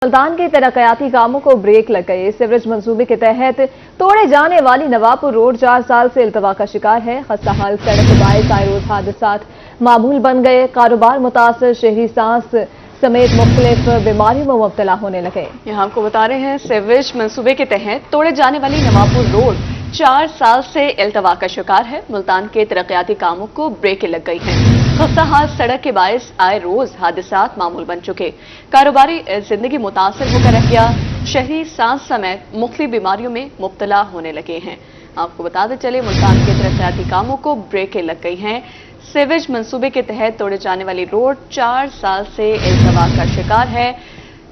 मुल्तान के तरक्याती कामों को ब्रेक लग गई। सीवरेज मंसूबे के तहत तोड़े जाने वाली नवाबपुर रोड 4 साल से इल्तवा का शिकार है। खस्ता हाल सड़क के बायस आए रोज हादसात मामूल बन गए। कारोबार मुतासर, शहरी सांस समेत मुख्तलिफ बीमारियों में मुब्तला होने लगे। यहाँ आपको बता रहे हैं, सीवरेज मंसूबे के तहत तोड़े जाने वाली नवाबपुर रोड 4 साल से इल्तवा का शिकार है। मुल्तान के तरक्याती कामों को ब्रेक लग गई है। खस्ता हाल सड़क के बायस आए रोज हादसात मामूल बन चुके। कारोबारी जिंदगी मुतासर होकर रह गया। शहरी सांस समेत मुख्तलिफ बीमारियों में मुब्तला होने लगे हैं। आपको बताते चले, मुल्तान के तरक्याती कामों को ब्रेकें लग गई हैं। सीवरेज मंसूबे के तहत तोड़े जाने वाली रोड 4 साल से इल्तवा का शिकार है।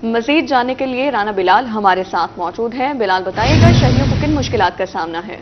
मजीद जानने के लिए राना बिलाल हमारे साथ मौजूद हैं। बिलाल, बताइएगा शहरियों को किन मुश्किलात का सामना है?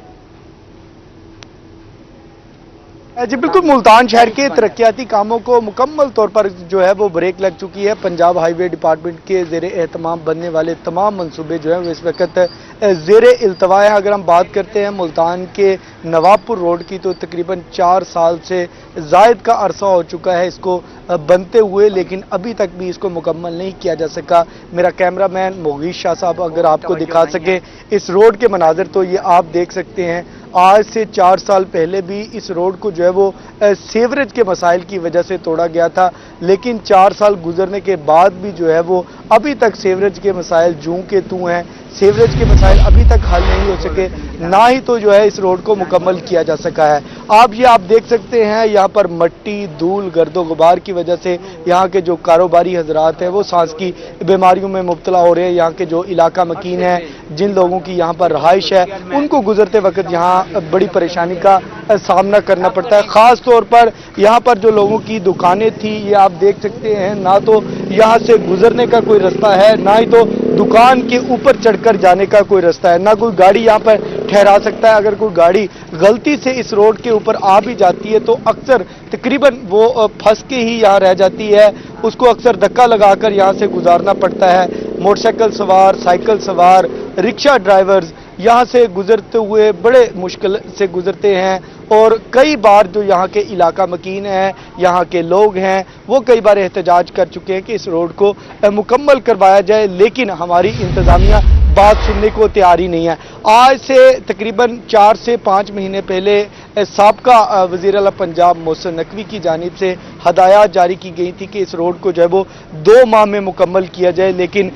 जी बिल्कुल, मुल्तान शहर के तरक्याती कामों को मुकम्मल तौर पर जो है वो ब्रेक लग चुकी है। पंजाब हाईवे डिपार्टमेंट के ज़ेरे एहतमाम बनने वाले तमाम मंसूबे जो हैं वो इस वक्त ज़ेरे इल्तवा है। अगर हम बात करते हैं मुल्तान के नवाबपुर रोड की, तो तकरीबन 4 साल से ज़ायद का अरसा हो चुका है इसको बनते हुए, लेकिन अभी तक भी इसको मुकम्मल नहीं किया जा सका। मेरा कैमरामैन मोगीश शाह साहब अगर आपको दिखा सके इस रोड के मनाजिर, तो ये आप देख सकते हैं। आज से 4 साल पहले भी इस रोड को जो है वो सीवरेज के मसाइल की वजह से तोड़ा गया था, लेकिन 4 साल गुजरने के बाद भी जो है वो अभी तक सीवरेज के मसाइल जूं के तूं हैं। सीवरेज के मसाइल अभी तक हल नहीं हो सके, ना ही तो जो है इस रोड को मुकम्मल किया जा सका है। आप देख सकते हैं, यहाँ पर मट्टी, धूल, गर्दो गुबार की वजह से यहाँ के जो कारोबारी हजरात हैं वो सांस की बीमारियों में मुब्तला हो रहे हैं। यहाँ के जो इलाका मकीन है, जिन लोगों की यहाँ पर रहाइश है, उनको गुजरते वक्त यहाँ बड़ी परेशानी का सामना करना पड़ता है। ख़ास तौर पर यहाँ पर जो लोगों की दुकानें थी, ये आप देख सकते हैं, ना तो यहाँ से गुजरने का कोई रास्ता है, ना ही तो दुकान के ऊपर चढ़कर जाने का कोई रास्ता है, ना कोई गाड़ी यहाँ पर ठहरा सकता है। अगर कोई गाड़ी गलती से इस रोड के ऊपर आ भी जाती है तो अक्सर तकरीबन वो फंस के ही यहाँ रह जाती है। उसको अक्सर धक्का लगाकर यहाँ से गुजारना पड़ता है। मोटरसाइकिल सवार, साइकिल सवार, रिक्शा ड्राइवर्स यहाँ से गुजरते हुए बड़े मुश्किल से गुजरते हैं, और कई बार जो यहाँ के इलाका मकीन हैं, यहाँ के लोग हैं, वो कई बार एहतजाज कर चुके हैं कि इस रोड को मुकम्मल करवाया जाए, लेकिन हमारी इंतज़ामिया बात सुनने को तैयार ही नहीं है। आज से तकरीबन 4 से 5 महीने पहले साबका वज़ीर आला पंजाब मोहसिन नकवी की जानिब से हदायत जारी की गई थी कि इस रोड को जो है वो 2 माह में मुकम्मल किया जाए, लेकिन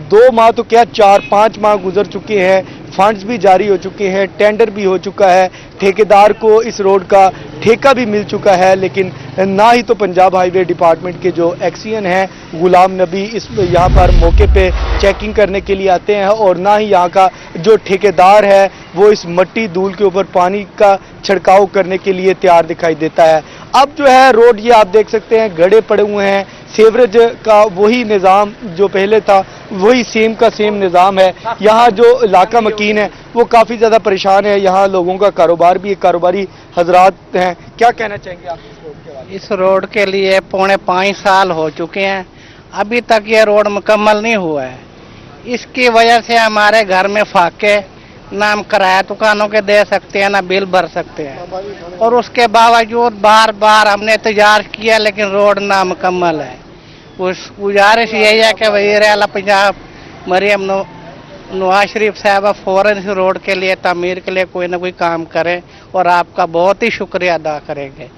2 माह तो क्या 4-5 माह गुजर चुके हैं। फंड्स भी जारी हो चुके हैं, टेंडर भी हो चुका है, ठेकेदार को इस रोड का ठेका भी मिल चुका है, लेकिन ना ही तो पंजाब हाईवे डिपार्टमेंट के जो एक्सीएन हैं गुलाम नबी इस यहाँ पर मौके पे चेकिंग करने के लिए आते हैं, और ना ही यहाँ का जो ठेकेदार है वो इस मट्टी धूल के ऊपर पानी का छिड़काव करने के लिए तैयार दिखाई देता है। अब जो है रोड ये आप देख सकते हैं गड्ढे पड़े हुए हैं। सीवरेज का वही निज़ाम जो पहले था, वही सेम का सेम निज़ाम है। यहाँ जो इलाका मकीन है वो काफ़ी ज़्यादा परेशान है। यहाँ लोगों का कारोबार भी, कारोबारी हजरात हैं। क्या कहना चाहेंगे आप इस रोड के बारे में? इस रोड के लिए 4.5 साल हो चुके हैं, अभी तक ये रोड मुकम्मल नहीं हुआ है। इसकी वजह से हमारे घर में फाके ना हम किराया दुकानों के दे सकते हैं, ना बिल भर सकते हैं, और उसके बावजूद बार बार हमने एहतजाज किया, लेकिन रोड ना मुकम्मल है। उस गुजारिश यही है कि वज़ीर आला पंजाब मरियम नवाज शरीफ साहब फौरन इस रोड के लिए तामीर के लिए कोई ना कोई काम करें, और आपका बहुत ही शुक्रिया अदा करेंगे।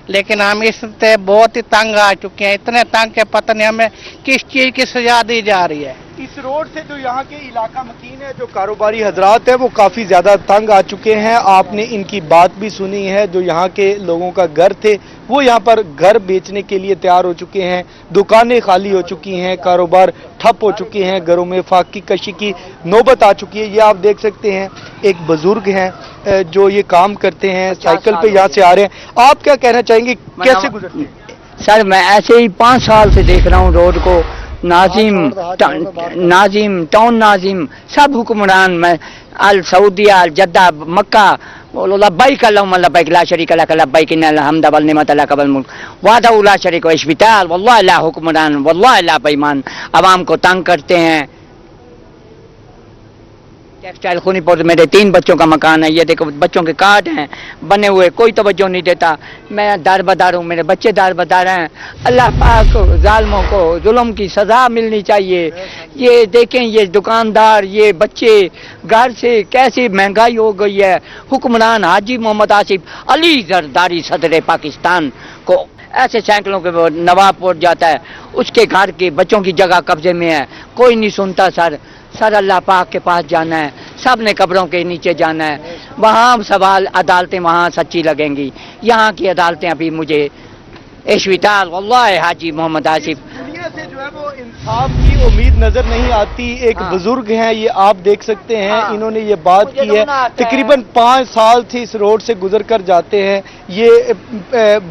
लेकिन हम इससे बहुत ही तंग आ चुके हैं, इतने तंग के पता नहीं हमें किस चीज़ की सजा दी जा रही है। इस रोड से जो यहाँ के इलाका मकीन है, जो कारोबारी हजरात है, वो काफ़ी ज़्यादा तंग आ चुके हैं। आपने इनकी बात भी सुनी है। जो यहाँ के लोगों का घर थे वो यहाँ पर घर बेचने के लिए तैयार हो चुके हैं, दुकानें खाली हो चुकी हैं, कारोबार ठप हो चुके हैं, घरों में फाकी कशी की नौबत आ चुकी है। ये आप देख सकते हैं, एक बुजुर्ग हैं जो ये काम करते हैं, साइकिल पे यहाँ से आ रहे हैं। आप क्या कहना चाहेंगे, कैसे गुजरते हैं? सर मैं ऐसे ही 5 साल से देख रहा हूँ रोड को। नाजिम टाउन नाजिम सब हुक्मरान, मैं अल सऊदिया, अल जद्दा, मक्का, लब्बैक अल्लाहुम्मा लब्बैक ला शरीक लक लब्बैक इन्नल हम्द वल निअमत लक वल मुल्क वहदहु ला शरीक व इस्बिताल वल्लाह ला हुक्मरान वल्लाह ला बेईमान। आवाम को तंग करते हैं। टेक्सटाइल खूनीपुर मेरे 3 बच्चों का मकान है, ये देखो बच्चों के कार्ड हैं बने हुए, कोई तवज्जो नहीं देता। मैं दारबदार हूँ, मेरे बच्चे दारबदार हैं। अल्लाह पाक जालिमों को जुल्म की सजा मिलनी चाहिए। ये देखें, ये दुकानदार, ये बच्चे, घर से कैसी महंगाई हो गई है। हुक्मरान हाजी मोहम्मद आसिफ अली जरदारी सदर पाकिस्तान को ऐसे सैकड़ों के वो नवाबपुर जाता है, उसके घर के बच्चों की जगह कब्जे में है, कोई नहीं सुनता। सर अल्लाह पाक के पास जाना है, सब ने कब्रों के नीचे जाना है। वहाँ सवाल अदालतें वहाँ सच्ची लगेंगी, यहाँ की अदालतें अभी मुझे इश्विताल वल्लाह हाजी मोहम्मद आसिफ दुनिया से जो है वो इंसाफ की उम्मीद नजर नहीं आती। एक बुजुर्ग हैं, ये आप देख सकते हैं, इन्होंने ये बात की है। तकरीबन 5 साल से इस रोड से गुजर कर जाते हैं, ये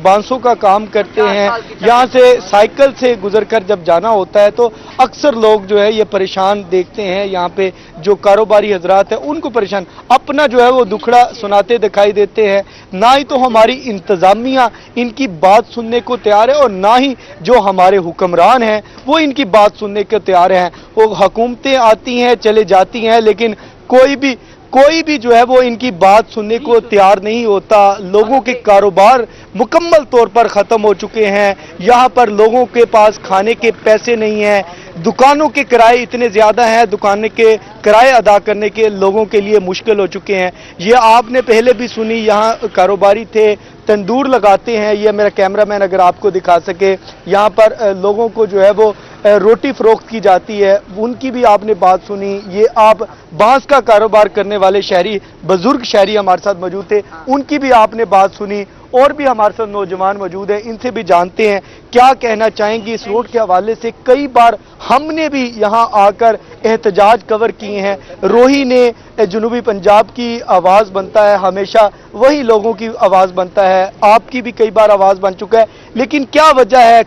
बांसों का काम करते हैं। यहाँ से साइकिल से गुजर कर जब जाना होता है तो अक्सर लोग जो है ये परेशान देखते हैं। यहाँ पे जो कारोबारी हजरात हैं उनको परेशान, अपना जो है वो दुखड़ा सुनाते दिखाई देते हैं। ना ही तो हमारी इंतजामिया इनकी बात सुनने को तैयार है और ना ही जो हमारे हुक्मरान हैं वो इनकी बात सुनने को तैयार हैं। वो हुकूमतें आती हैं चले जाती हैं, लेकिन कोई भी जो है वो इनकी बात सुनने को तैयार नहीं होता। लोगों के कारोबार मुकम्मल तौर पर ख़त्म हो चुके हैं। यहाँ पर लोगों के पास खाने के पैसे नहीं हैं, दुकानों के किराए इतने ज़्यादा हैं, दुकानों के किराए अदा करने के लोगों के लिए मुश्किल हो चुके हैं। ये आपने पहले भी सुनी, यहाँ कारोबारी थे, तंदूर लगाते हैं। ये मेरा कैमरामैन अगर आपको दिखा सके, यहाँ पर लोगों को जो है वो रोटी फरोख्त की जाती है, उनकी भी आपने बात सुनी। ये आप बांस का कारोबार करने वाले शहरी, बुजुर्ग शहरी हमारे साथ मौजूद थे, उनकी भी आपने बात सुनी। और भी हमारे साथ नौजवान मौजूद हैं, इनसे भी जानते हैं क्या कहना चाहेंगे इस रोड के हवाले से। कई बार हमने भी यहाँ आकर एहतजाज कवर किए हैं। रोही ने जनूबी पंजाब की आवाज़ बनता है, हमेशा वही लोगों की आवाज़ बनता है, आपकी भी कई बार आवाज़ बन चुका है। लेकिन क्या वजह है,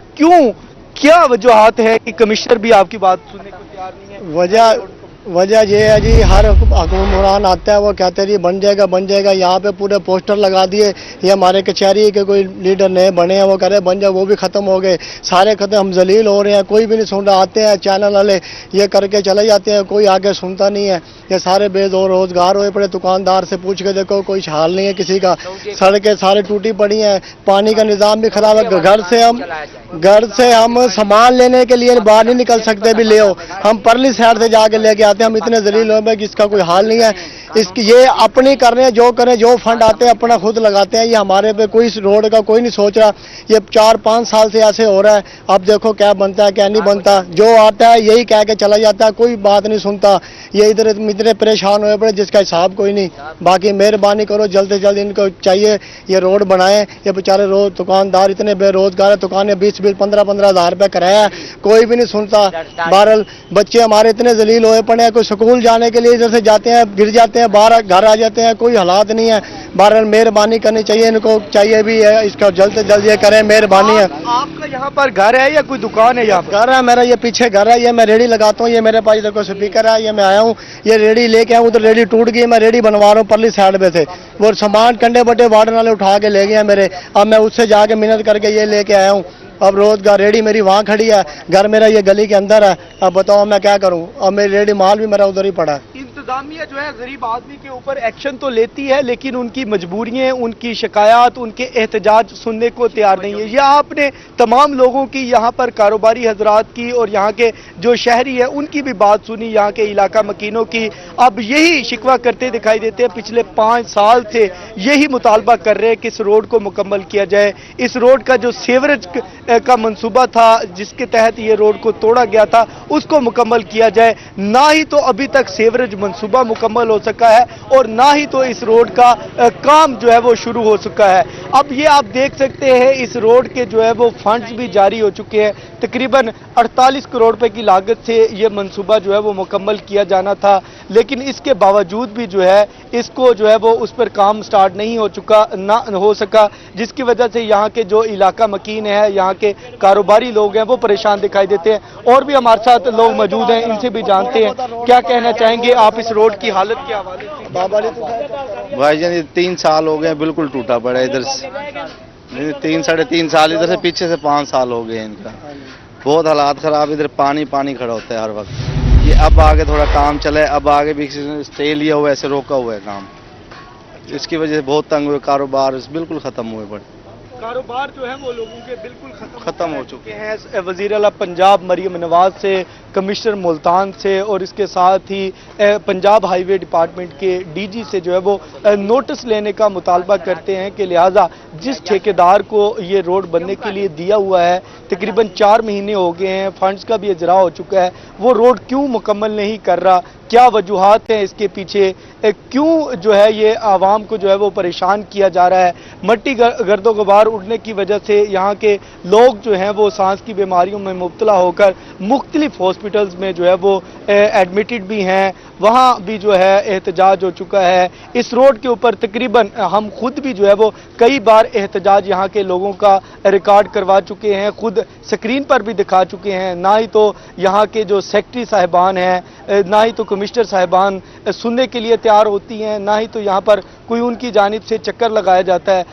क्या वजूहात है कि कमिश्नर भी आपकी बात सुनने को तैयार नहीं है? वजह ये है जी, हर हुक्मरान आता है वो कहते हैं जी बन जाएगा। यहाँ पे पूरे पोस्टर लगा दिए, ये हमारे कचहरी के कोई लीडर नए बने हैं, वो कह रहे बन जाए, वो भी ख़त्म हो गए, सारे खत्म। हम जलील हो रहे हैं, कोई भी नहीं सुन रहा। आते हैं चैनल वाले, ये करके चले जाते हैं, कोई आगे सुनता नहीं है। ये सारे बेरोजगार हुए पड़े। दुकानदार से पूछ के देखो, कोई हाल नहीं है किसी का। सड़कें सारी टूटी पड़ी हैं, पानी का निज़ाम भी खराब है। घर से हम सामान लेने के लिए बाहर नहीं निकल सकते, भी ले हम परली साइड से जाके लेके आते हैं। हम इतने जलील हुए कि इसका कोई हाल नहीं है। इसकी ये अपनी कर रहे हैं, जो करें, जो फंड आते हैं अपना खुद लगाते हैं। ये हमारे पे कोई रोड का कोई नहीं सोच रहा। ये 4-5 साल से ऐसे हो रहा है। अब देखो क्या बनता है क्या नहीं बनता। जो आता है यही कह के चला जाता है, कोई बात नहीं सुनता। ये इधर इतने परेशान हुए पड़े जिसका हिसाब कोई नहीं। बाकी मेहरबानी करो, जल्द से जल्द इनको चाहिए ये रोड बनाएं। ये बेचारे रोज दुकानदार इतने बेरोजगार है, दुकानें 20-15 हज़ार रुपये कराया है, कोई भी नहीं सुनता। बहरहाल बच्चे हमारे इतने जलील हुए पड़े हैं, कोई स्कूल जाने के लिए इधर से जाते हैं, गिर जाते हैं, बाहर घर आ जाते हैं, कोई हालात नहीं है। बहरहाल मेहरबानी करनी चाहिए, इनको चाहिए भी है, इसका जल्द से जल्द ये करें, मेहरबानी है। आपका यहाँ पर घर है या कोई दुकान है? यहाँ पर घर है मेरा, ये पीछे घर है, ये मैं रेडी लगाता हूँ। ये मेरे पास देखो स्पीकर है, ये मैं आया हूँ, ये रेडी लेके आया हूँ। उधर रेडी टूट गई, मैं रेडी बनवा रहा हूँ परली साइड पे थे। वो सामान कंडे बटे वार्डन वाले उठा के ले गए मेरे। अब मैं उससे जाके मिन्नत करके ये लेके आया हूँ। अब रोजगार रेडी मेरी वहाँ खड़ी है, घर मेरा ये गली के अंदर है। अब बताओ मैं क्या करूँ? अब मेरी रेडी माल भी मेरा उधर ही पड़ा है। इंतजामिया जो है गरीब आदमी के ऊपर एक्शन तो लेती है, लेकिन उनकी मजबूरियां, उनकी शिकायत, उनके एहतजाज सुनने को तैयार नहीं है। यह आपने तमाम लोगों की, यहाँ पर कारोबारी हजरात की और यहाँ के जो शहरी है उनकी भी बात सुनी, यहाँ के इलाका मकीनों की। अब यही शिकवा करते दिखाई देते हैं। पिछले 5 साल से यही मुतालबा कर रहे हैं कि इस रोड को मुकम्मल किया जाए। इस रोड का जो सीवरेज का मंसूबा था, जिसके तहत ये रोड को तोड़ा गया था, उसको मुकम्मल किया जाए। ना ही तो अभी तक सीवरेज मंसूबा मुकम्मल हो सका है और ना ही तो इस रोड का काम जो है वो शुरू हो चुका है। अब ये आप देख सकते हैं इस रोड के जो है वो फंड्स भी जारी हो चुके हैं। तकरीबन 48 करोड़ रुपए की लागत से ये मंसूबा जो है वो मुकम्मल किया जाना था, लेकिन इसके बावजूद भी जो है इसको जो है वो उस पर काम स्टार्ट नहीं हो सका, जिसकी वजह से यहाँ के जो इलाका मकीन है, यहाँ के कारोबारी लोग हैं, वो परेशान दिखाई देते हैं। और भी हमारे साथ लोग मौजूद हैं, इनसे भी जानते हैं क्या कहना चाहेंगे आप इस रोड की हालत के हवाले से। भाईजान ये 3 साल हो गए, बिल्कुल टूटा पड़ा है इधर से। 3-3.5 साल, इधर से पीछे से 5 साल हो गए इनका। बहुत हालात खराब, इधर पानी खड़ा होता है हर वक्त। ये अब आगे थोड़ा काम चला है, अब आगे भी किसी ने स्टे लिया हुआ है, ऐसे रोका हुआ है काम, इसकी वजह से बहुत तंग हुए, कारोबार बिल्कुल खत्म हुए पड़े, कारोबार जो है वो लोगों के बिल्कुल खत्म हो चुके हैं। हैं। वज़ीर आला पंजाब मरियम नवाज से, कमिश्नर मुल्तान से और इसके साथ ही पंजाब हाईवे डिपार्टमेंट के डीजी से जो है वो नोटिस लेने का मुतालबा करते हैं कि लिहाजा जिस ठेकेदार को ये रोड बनने के लिए दिया हुआ है, तकरीबन 4 महीने हो गए हैं, फंड्स का भी इजरा हो चुका है, वो रोड क्यों मुकम्मल नहीं कर रहा, क्या वजूहात हैं इसके पीछे, क्यों जो है ये आवाम को जो है वो परेशान किया जा रहा है। मट्टी गर्दो गुबार उड़ने की वजह से यहाँ के लोग जो हैं वो सांस की बीमारियों में मुब्तला होकर मुख्तलिफ हॉस्पिटल्स में जो है वो एडमिटेड भी हैं, वहाँ भी जो है एहतजाज हो चुका है। इस रोड के ऊपर तकरीबन हम खुद भी जो है वो कई बार एहतजाज यहाँ के लोगों का रिकॉर्ड करवा चुके हैं, खुद स्क्रीन पर भी दिखा चुके हैं। ना ही तो यहाँ के जो सेक्रेटरी साहिबान हैं, ना ही तो कमिश्नर साहिबान सुनने के लिए तैयार होती हैं, ना ही तो यहाँ पर कोई उनकी जानिब से चक्कर लगाया जाता है।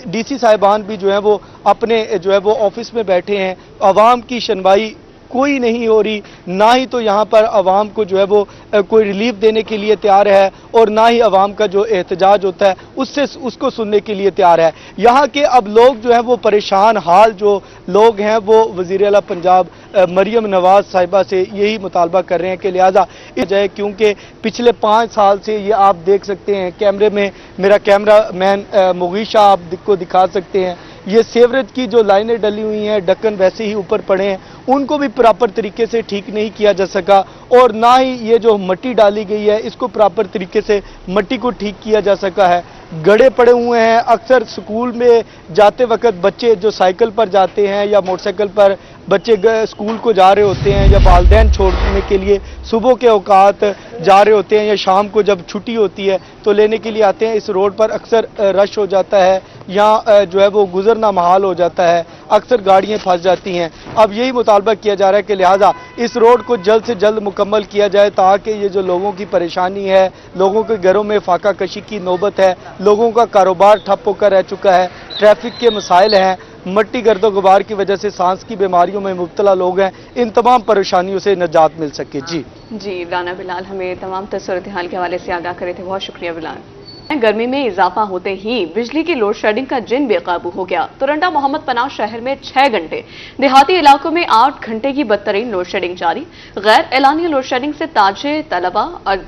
डीसी साहिबान भी जो है वो अपने जो है वो ऑफिस में बैठे हैं, आवाम की सुनवाई कोई नहीं हो रही, ना ही तो यहाँ पर आवाम को जो है वो कोई रिलीफ देने के लिए तैयार है और ना ही आवाम का जो एहतजाज होता है उसको सुनने के लिए तैयार है। यहाँ के अब लोग जो है वो परेशान हाल जो लोग हैं वो वज़ीर आला पंजाब मरियम नवाज साहिबा से यही मुतालबा कर रहे हैं कि लिहाजा इस जाए, क्योंकि पिछले 5 साल से ये आप देख सकते हैं, कैमरे में मेरा कैमरा मैन मुगीशा आपको दिखा सकते हैं, ये सीवरेज की जो लाइनें डली हुई हैं, ढक्कन वैसे ही ऊपर पड़े हैं, उनको भी प्रॉपर तरीके से ठीक नहीं किया जा सका और ना ही ये जो मिट्टी डाली गई है इसको प्रॉपर तरीके से मिट्टी को ठीक किया जा सका है। गड्ढे पड़े हुए हैं। अक्सर स्कूल में जाते वक्त बच्चे जो साइकिल पर जाते हैं या मोटरसाइकिल पर बच्चे स्कूल को जा रहे होते हैं या वालिदैन छोड़ने के लिए सुबह के औकात जा रहे होते हैं या शाम को जब छुट्टी होती है तो लेने के लिए आते हैं, इस रोड पर अक्सर रश हो जाता है, यहाँ जो है वो गुजरना महाल हो जाता है, अक्सर गाड़ियाँ फंस जाती हैं। अब यही मुतालबा किया जा रहा है कि लिहाजा इस रोड को जल्द से जल्द मुकम्मल किया जाए ताकि ये जो लोगों की परेशानी है, लोगों के घरों में फाका कशी की नौबत है, लोगों का कारोबार ठप होकर रह चुका है, ट्रैफिक के मसाइल हैं, मट्टी गर्दो गुबार की वजह से सांस की बीमारियों में मुब्तला लोग हैं, इन तमाम परेशानियों से निजात मिल सके। जी राना बिलाल हमें तमाम सूरत हाल के हवाले से आगाह करे थे, बहुत शुक्रिया बिलाल। गर्मी में इजाफा होते ही बिजली की लोड शेडिंग का जिन बेकाबू हो गया। तोरंडा मोहम्मद पनाह शहर में 6 घंटे, देहाती इलाकों में 8 घंटे की बदतरीन लोड शेडिंग जारी। गैर एलानिया लोड शेडिंग से ताजे तलबा और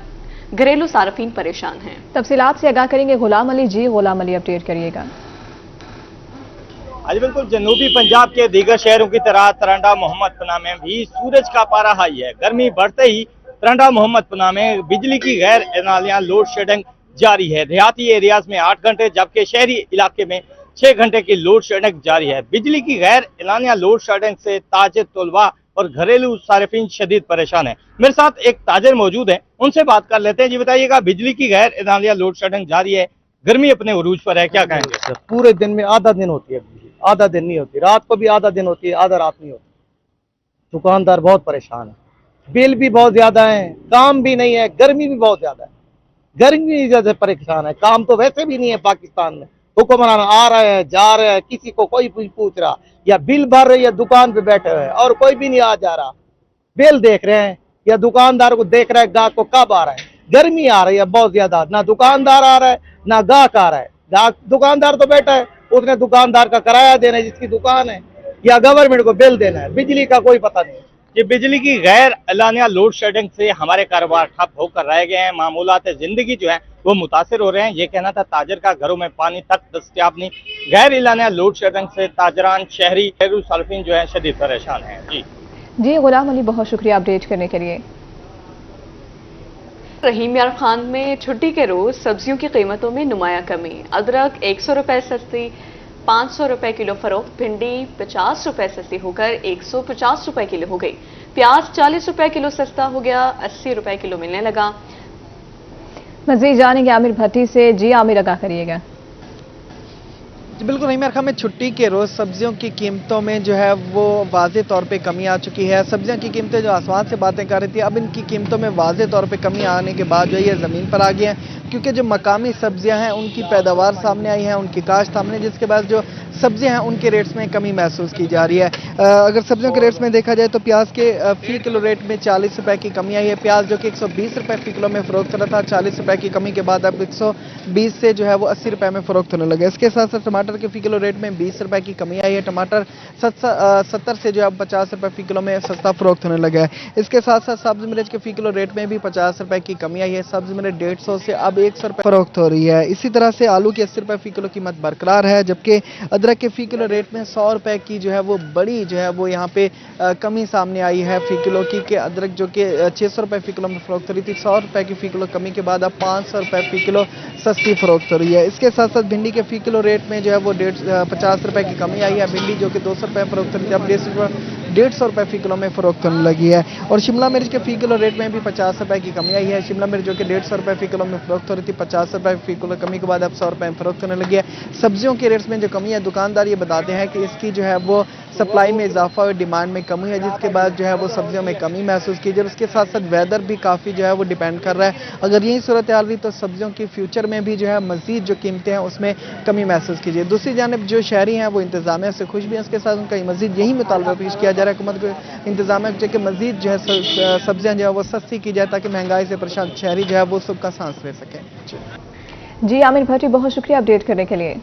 घरेलू सार्फिन परेशान हैं। तफसीलात से आगाह करेंगे गुलाम अली। जी गुलाम अली, अपडेट करिएगा। आज बिल्कुल जनूबी पंजाब के दीगर शहरों की तरह तोरंडा मोहम्मद पनाह में भी सूरज का पारा हाई है। गर्मी बढ़ते ही तोरंडा मोहम्मद पनाह में बिजली की गैर एलानिया लोड शेडिंग जारी है। देहाती एरियाज में 8 घंटे जबकि शहरी इलाके में 6 घंटे की लोड शेडिंग जारी है। बिजली की गैर एलानिया लोड शेडिंग से ताजिर तलबा और घरेलू सार्फिन शदीद परेशान है। मेरे साथ एक ताजिर मौजूद है, उनसे बात कर लेते हैं। जी बताइएगा, बिजली की गैर एलानिया लोड शेडिंग जारी है, गर्मी अपने उरूज पर है, क्या कहेंगे? पूरे दिन में आधा दिन होती है बिजली, आधा दिन नहीं होती, रात को भी आधा दिन होती है, आधा रात नहीं होती। दुकानदार बहुत परेशान है, बिल भी बहुत ज्यादा है, काम भी नहीं है, गर्मी भी बहुत ज्यादा है। गर्मी ज्यादा परेशान है, काम तो वैसे भी नहीं है पाकिस्तान में। हुक्मरान आ रहे हैं जा रहे हैं, किसी को कोई पूछ रहा, या बिल भर रहे या दुकान पे बैठे हुए और कोई भी नहीं आ जा रहा। बिल देख रहे हैं या दुकानदार को देख रहे हैं गाहक को कब आ रहा है। गर्मी आ रही है बहुत ज्यादा, ना दुकानदार आ रहा है ना गाहक आ रहा है। गाहक दुकानदार तो बैठा है, उसने दुकानदार का किराया देना है जिसकी दुकान है, या गवर्नमेंट को बिल देना है। बिजली का कोई पता नहीं। ये बिजली की गैर एलानिया लोड शेडिंग से हमारे कारोबार ठप होकर रह गए हैं, मामूलात जिंदगी जो है वो मुतासिर हो रहे हैं। ये कहना था ताजर का, घरों में पानी तक दस्तयाब नहीं। गैर एलानिया लोड शेडिंग से ताजरान, शहरी, घरेलू सार्फिन जो है शदीद परेशान है। जी गुलाम अली, बहुत शुक्रिया अपडेट करने के लिए। रहीम यार खान में छुट्टी के रोज सब्जियों की कीमतों में नुमाया कमी। अदरक 100 रुपए सस्ती, 500 रुपए किलो फरोख्त। भिंडी 50 रुपए सस्ती होकर 150 रुपए किलो हो गई। प्याज 40 रुपए किलो सस्ता हो गया, 80 रुपए किलो मिलने लगा। मजीद जानेंगे आमिर भट्टी से। जी आमिर, आगाह करिएगा। बिल्कुल रहीम यार खान में छुट्टी के रोज़ सब्जियों की कीमतों में जो है वो वाज़ेह तौर पे कमी आ चुकी है। सब्जियों की कीमतें जो आसमान से बातें कर रही थी, अब इनकी कीमतों में वाज़ेह तौर पे कमी आने के बाद जो ये ज़मीन पर आ गई हैं, क्योंकि जो मकामी सब्जियां हैं उनकी पैदावार सामने आई है, उनकी काश्त सामने, जिसके बाद जो सब्जियां हैं उनके रेट्स में कमी महसूस की जा रही है। अगर सब्जियों के रेट्स में देखा जाए तो प्याज के फी किलो रेट में 40 रुपए की कमी आई है। प्याज जो कि 120 रुपए फी किलो में फरोख्त हो रहा था, 40 रुपए की कमी के बाद अब 120 से जो है वो 80 रुपए में फरोख्त होने लगे। इसके साथ साथ टमाटर के फी किलो रेट में 20 रुपए की कमी आई है। टमाटर 70 से जो है 50 रुपए फी किलो में सस्ता फरोख्त होने लगा है। इसके साथ साथ सब्ज मिर्च के फी किलो रेट में भी 50 रुपए की कमी आई है। सब्ज मिर्च 150 से अब 100 रुपए फरोख्त हो रही है। इसी तरह से आलू की 80 रुपए फी किलो कीमत बरकरार है, जबकि अदरक के फी किलो रेट में 100 रुपए की जो है वो बड़ी जो है वो यहाँ पे कमी सामने आई है फी किलो की, कि अदरक जो कि 600 रुपए फी किलो में फरोख्त हो रही थी, 100 रुपए की फी किलो कमी के बाद अब 500 रुपए फी किलो सस्ती फरोख्त हो रही है। इसके साथ साथ भिंडी के फी किलो रेट में जो है वो 50 रुपए की कमी आई है। भिंडी जो कि 200 रुपए फरोख्त हो रही थी, अब 150 रुपए फी किलो में फरोख्त होने लगी है। और शिमला मिर्च के फी किलो रेट में भी 50 रुपए की कमी आई है। शिमला मिर्च जो कि 150 रुपए फी किलो में फरोख्त हो रही थी, 50 रुपए फी किलो कमी के बाद अब 100 रुपए में फरोख्त होने लगी है। सब्जियों के रेट्स में जो कमी है, दुकानदार ये बताते हैं कि इसकी जो है वो सप्लाई में इजाफा और डिमांड में कमी है, जिसके बाद जो है वो सब्जियों में कमी महसूस की जाए। उसके साथ साथ वेदर भी काफ़ी जो है वो डिपेंड कर रहा है। अगर यही सूरत हाल रही तो सब्जियों की फ्यूचर में भी जो है मजीद जो कीमतें हैं उसमें कमी महसूस कीजिए। दूसरी जानब जो शहरी हैं वो इंतजामिया से खुश भी हैं। इसके साथ उनका मजीद यही मुतालबा पेश किया जा रहा है हुकूमत को इंतजामिया कि मजीद जो है सब्जियाँ जो है वो सस्ती की जाए, ताकि महंगाई से परेशान शहरी जो है वो सुख का सांस ले सकें। जी आमिर भट्टी, बहुत शुक्रिया अपडेट करने के लिए।